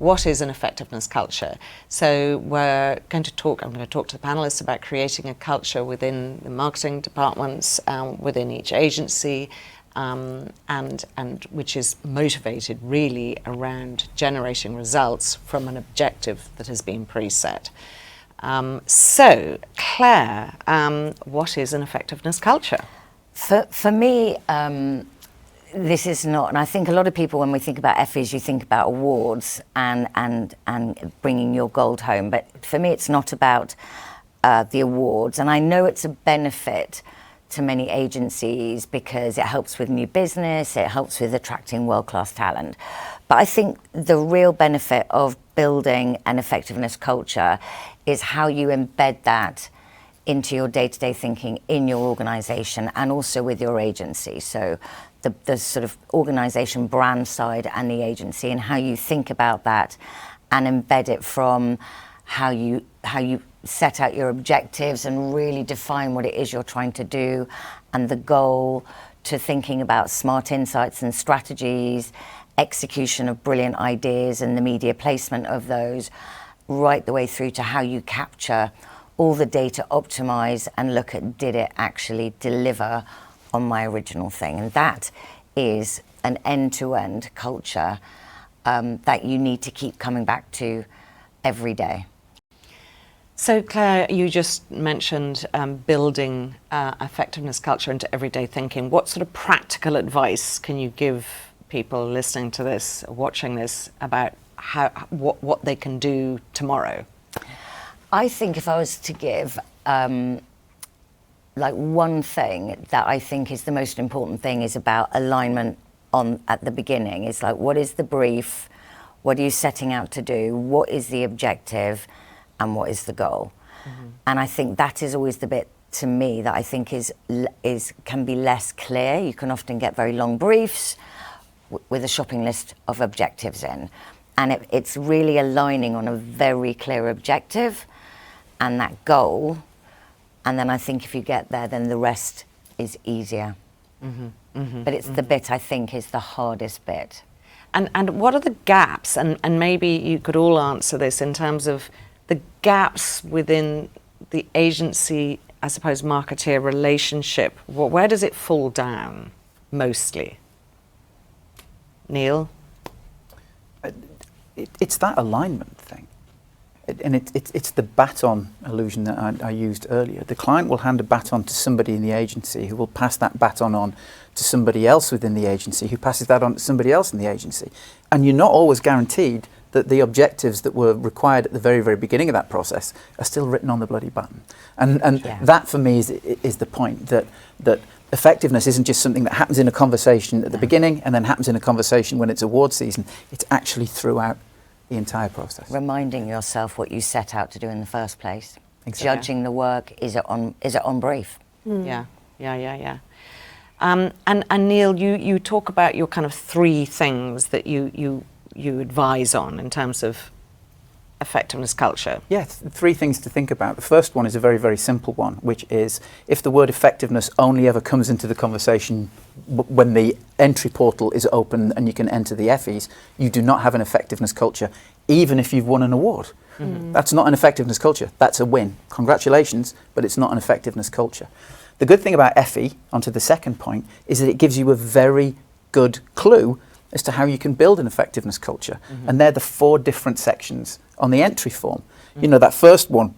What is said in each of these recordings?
what is an effectiveness culture? So I'm going to talk to the panelists about creating a culture within the marketing departments, within each agency, and which is motivated really around generating results from an objective that has been preset. So, Claire, what is an effectiveness culture? For me, this is not, and I think a lot of people, when we think about Effies, you think about awards and bringing your gold home. But for me, it's not about the awards. And I know it's a benefit to many agencies because it helps with new business, it helps with attracting world-class talent. But I think the real benefit of building an effectiveness culture is how you embed that into your day-to-day thinking in your organisation and also with your agency. So the sort of organisation brand side and the agency, and how you think about that and embed it from how you set out your objectives and really define what it is you're trying to do and the goal, to thinking about smart insights and strategies, execution of brilliant ideas and the media placement of those, right the way through to how you capture all the data, optimize and look at, did it actually deliver on my original thing? And that is an end-to-end culture that you need to keep coming back to every day. So Claire, you just mentioned building effectiveness culture into everyday thinking. What sort of practical advice can you give people listening to this, watching this, about what they can do tomorrow? I think if I was to give like one thing that I think is the most important thing, is about alignment at the beginning. It's like, what is the brief? What are you setting out to do? What is the objective? And what is the goal? Mm-hmm. And I think that is always the bit, to me, that I think can be less clear. You can often get very long briefs with a shopping list of objectives in. And it's really aligning on a very clear objective and that goal. And then I think if you get there, then the rest is easier. Mm-hmm. Mm-hmm. But it's the bit I think is the hardest bit. And what are the gaps? And maybe you could all answer this in terms of the gaps within the agency, I suppose, marketeer relationship. Where does it fall down mostly? Neil? It's that alignment thing. And it's the baton illusion that I used earlier. The client will hand a baton to somebody in the agency who will pass that baton on to somebody else within the agency who passes that on to somebody else in the agency. And you're not always guaranteed that the objectives that were required at the very, very beginning of that process are still written on the bloody button. And that for me is the point, that effectiveness isn't just something that happens in a conversation at the beginning and then happens in a conversation when it's award season. It's actually throughout the entire process. Reminding yourself what you set out to do in the first place. Exactly. Judging the work, is it on brief? Mm. Yeah. And Neil, you talk about your kind of three things that you advise on in terms of effectiveness culture. Yeah, three things to think about. The first one is a very, very simple one, which is if the word effectiveness only ever comes into the conversation when the entry portal is open and you can enter the Effies, you do not have an effectiveness culture, even if you've won an award. Mm-hmm. That's not an effectiveness culture. That's a win. Congratulations, but it's not an effectiveness culture. The good thing about Effie, onto the second point, is that it gives you a very good clue as to how you can build an effectiveness culture. Mm-hmm. And they're the four different sections on the entry form. Mm-hmm. You know, that first one,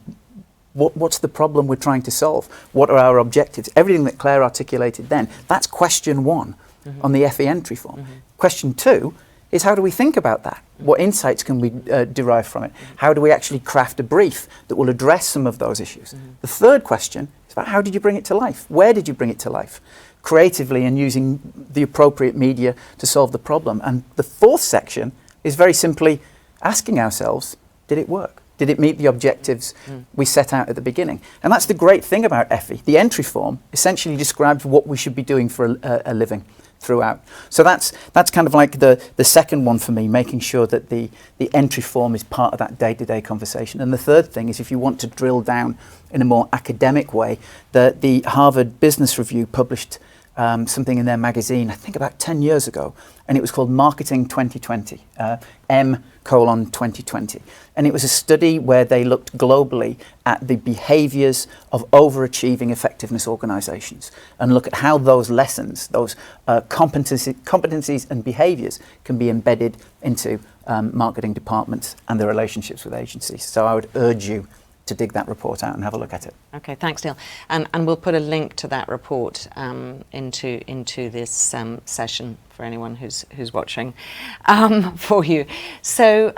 what's the problem we're trying to solve? What are our objectives? Everything that Claire articulated then, that's question one on the Effie entry form. Mm-hmm. Question two is, how do we think about that? What insights can we derive from it? How do we actually craft a brief that will address some of those issues? The third question is about, how did you bring it to life? Where did you bring it to life? Creatively, and using the appropriate media to solve the problem. And the fourth section is very simply asking ourselves, did it work? Did it meet the objectives we set out at the beginning? And that's the great thing about Effie. The entry form essentially describes what we should be doing for a living throughout. So that's kind of like the second one for me, making sure that the entry form is part of that day-to-day conversation. And the third thing is, if you want to drill down in a more academic way, the Harvard Business Review published something in their magazine, I think about 10 years ago, and it was called Marketing 2020, M:2020. And it was a study where they looked globally at the behaviours of overachieving effectiveness organisations and look at how those lessons, those competencies and behaviours can be embedded into marketing departments and their relationships with agencies. So I would urge you to dig that report out and have a look at it. Okay, thanks, Neil. And we'll put a link to that report into this session for anyone who's watching for you. So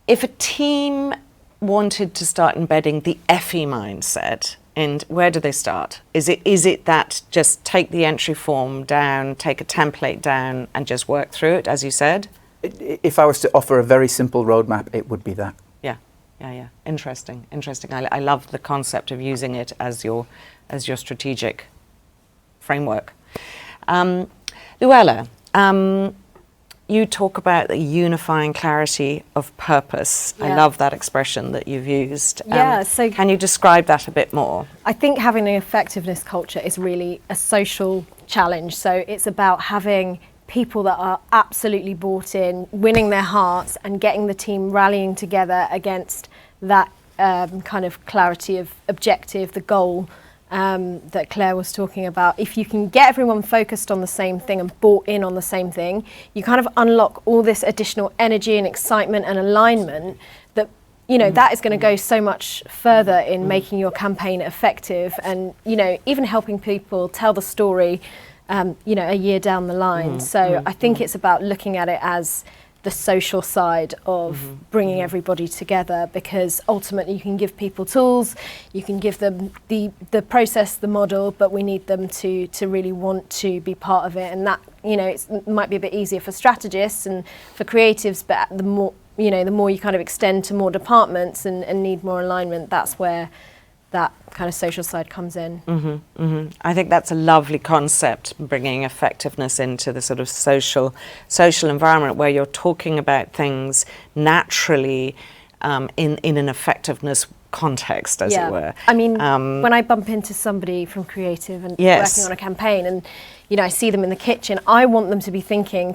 if a team wanted to start embedding the Effie mindset, and where do they start? Is it that just take the entry form down, take a template down and just work through it, as you said? If I was to offer a very simple roadmap, it would be that. Yeah. Interesting. I love the concept of using it as your strategic framework. Luella, you talk about the unifying clarity of purpose. Yeah. I love that expression that you've used. So can you describe that a bit more? I think having an effectiveness culture is really a social challenge. So it's about having people that are absolutely bought in, winning their hearts and getting the team rallying together against that kind of clarity of objective, the goal that Claire was talking about. If you can get everyone focused on the same thing and bought in on the same thing, you kind of unlock all this additional energy and excitement and alignment that, you know, that is going to go so much further in making your campaign effective and, you know, even helping people tell the story you know, a year down the line. I think it's about looking at it as the social side of bringing everybody together, because ultimately you can give people tools, you can give them the process, the model, but we need them to really want to be part of it. And that, you know, it might be a bit easier for strategists and for creatives, but the more you kind of extend to more departments and need more alignment, that's where that kind of social side comes in. I think that's a lovely concept, bringing effectiveness into the sort of social environment where you're talking about things naturally in an effectiveness context, as it were. I mean, when I bump into somebody from creative and working on a campaign and, you know, I see them in the kitchen, I want them to be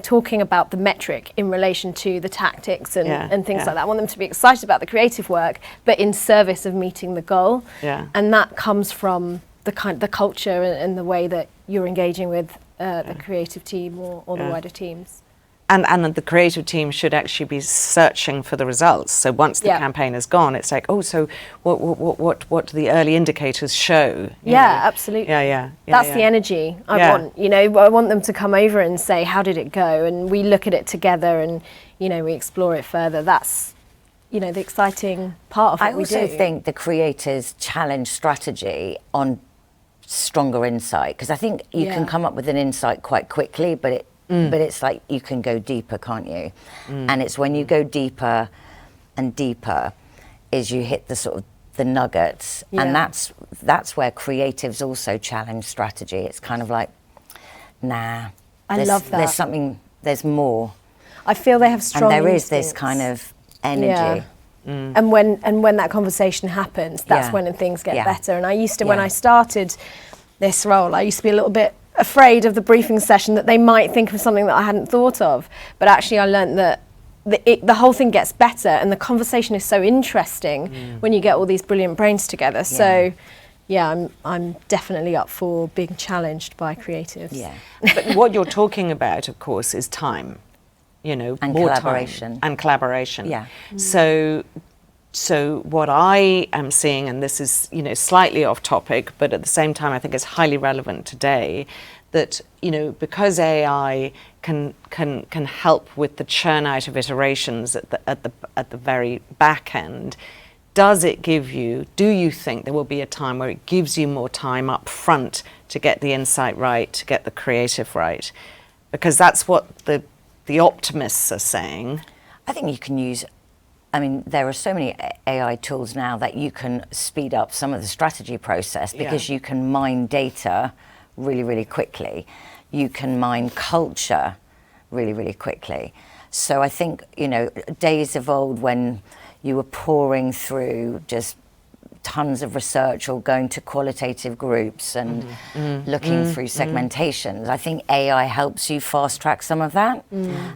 talking about the metric in relation to the tactics and things like that. I want them to be excited about the creative work, but in service of meeting the goal. And that comes from the culture and the way that you're engaging with the creative team or the wider teams. And the creative team should actually be searching for the results. So once the campaign is gone, it's like, oh, so what do the early indicators show? You know? Absolutely. That's the energy I want. You know, I want them to come over and say, how did it go? And we look at it together and, you know, we explore it further. That's, you know, the exciting part of what we do. I also think the creators challenge strategy on stronger insight, because I think you can come up with an insight quite quickly, but it's like you can go deeper, can't you? And it's when you go deeper and deeper is you hit the sort of the nuggets. And that's where creatives also challenge strategy. It's kind of like, nah. I love that. There's more. I feel they have strong And there is instincts. this kind of energy. And when that conversation happens, that's when things get better. And I used to, when I started this role, I used to be a little bit afraid of the briefing session that they might think of something that I hadn't thought of. But actually I learned that the whole thing gets better and the conversation is so interesting when you get all these brilliant brains together. So I'm definitely up for being challenged by creatives. But what you're talking about, of course, is time. You know, and more collaboration. Time and collaboration. So what I am seeing, and this is, you know, slightly off topic, but at the same time I think it's highly relevant today, that, you know, because AI can help with the churn out of iterations at the very back end, do you think there will be a time where it gives you more time up front to get the insight right, to get the creative right? Because that's what the optimists are saying. I think you can use, I mean, there are so many AI tools now that you can speed up some of the strategy process because you can mine data really, really quickly. You can mine culture really, really quickly. So I think, you know, days of old when you were pouring through just tons of research or going to qualitative groups and looking through segmentations. I think AI helps you fast track some of that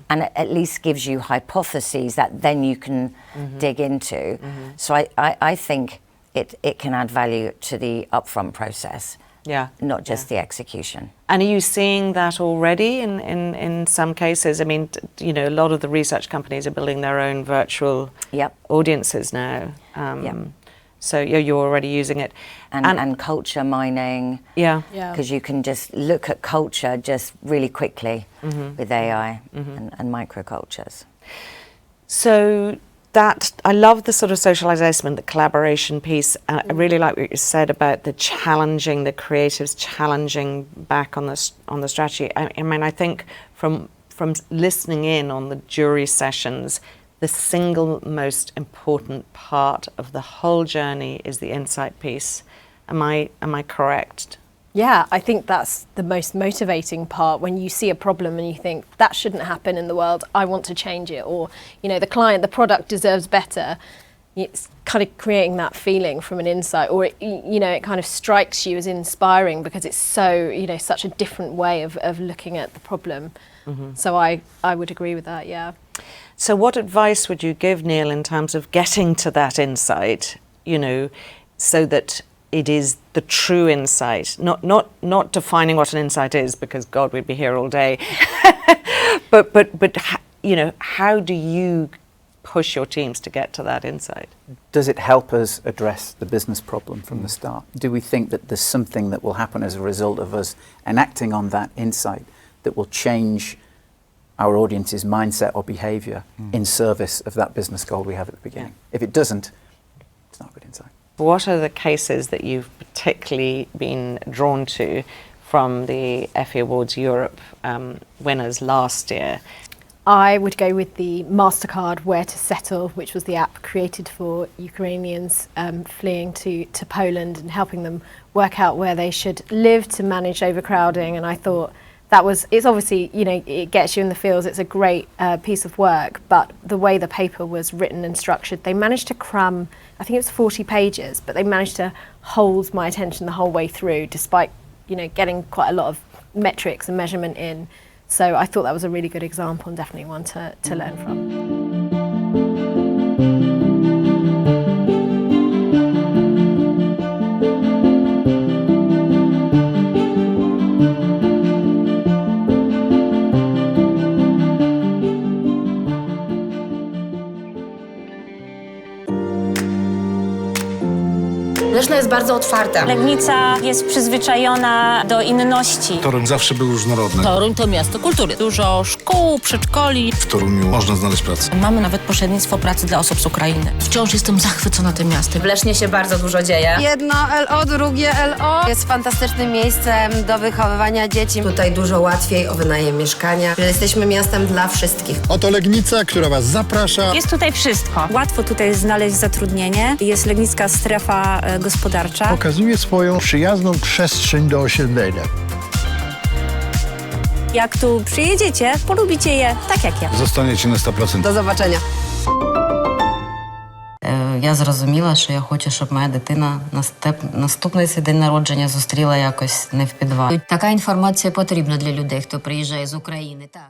and at least gives you hypotheses that then you can dig into. So I think it can add value to the upfront process. Yeah. Not just the execution. And are you seeing that already in some cases? I mean, you know, a lot of the research companies are building their own virtual audiences now. So you're already using it. And culture mining. Yeah. Because you can just look at culture just really quickly with AI and microcultures. So that, I love the sort of socialization, the collaboration piece. I really like what you said about the challenging, the creatives challenging back on the strategy. I mean, I think from listening in on the jury sessions, the single most important part of the whole journey is the insight piece. Am I correct? Yeah, I think that's the most motivating part, when you see a problem and you think that shouldn't happen in the world, I want to change it, or, you know, the product deserves better. It's kind of creating that feeling from an insight, or it kind of strikes you as inspiring because it's so, you know, such a different way of looking at the problem. So I would agree with that, yeah. So what advice would you give, Neil, in terms of getting to that insight, you know, so that it is the true insight, not defining what an insight is, because God, we'd be here all day. but you know, how do you push your teams to get to that insight? Does it help us address the business problem from the start? Do we think that there's something that will happen as a result of us enacting on that insight that will change our audience's mindset or behaviour in service of that business goal we have at the beginning? If it doesn't, it's not a good insight. What are the cases that you've particularly been drawn to from the Effie Awards Europe winners last year? I would go with the MasterCard Where to Settle, which was the app created for Ukrainians fleeing to Poland and helping them work out where they should live to manage overcrowding. And I thought it's obviously, you know, it gets you in the feels, it's a great piece of work, but the way the paper was written and structured, they managed to cram, I think it was 40 pages, but they managed to hold my attention the whole way through, despite, you know, getting quite a lot of metrics and measurement in. So I thought that was a really good example and definitely one to learn from. Leszno jest bardzo otwarta. Legnica jest przyzwyczajona do inności. Toruń zawsze był różnorodny. Toruń to miasto kultury. Dużo szkół, przedszkoli. W Toruniu można znaleźć pracę. Mamy nawet pośrednictwo pracy dla osób z Ukrainy. Wciąż jestem zachwycona tym miastem. W Lesznie się bardzo dużo dzieje. Jedno LO, drugie LO. Jest fantastycznym miejscem do wychowywania dzieci. Tutaj dużo łatwiej o wynajem mieszkania. Jesteśmy miastem dla wszystkich. Oto Legnica, która was zaprasza. Jest tutaj wszystko. Łatwo tutaj znaleźć zatrudnienie. Jest legnicka strefa gospodarcza. Pokazuje swoją przyjazną przestrzeń do osiedlenia. Jak tu przyjedziecie, polubicie je tak jak ja. Zostaniecie na 100%. Do zobaczenia. Я зрозуміла, що я хочу, щоб моя дитина наступний свій день народження зустріла якось не в підвалі. Така інформація потрібна для людей, хто приїжджає з України. Так.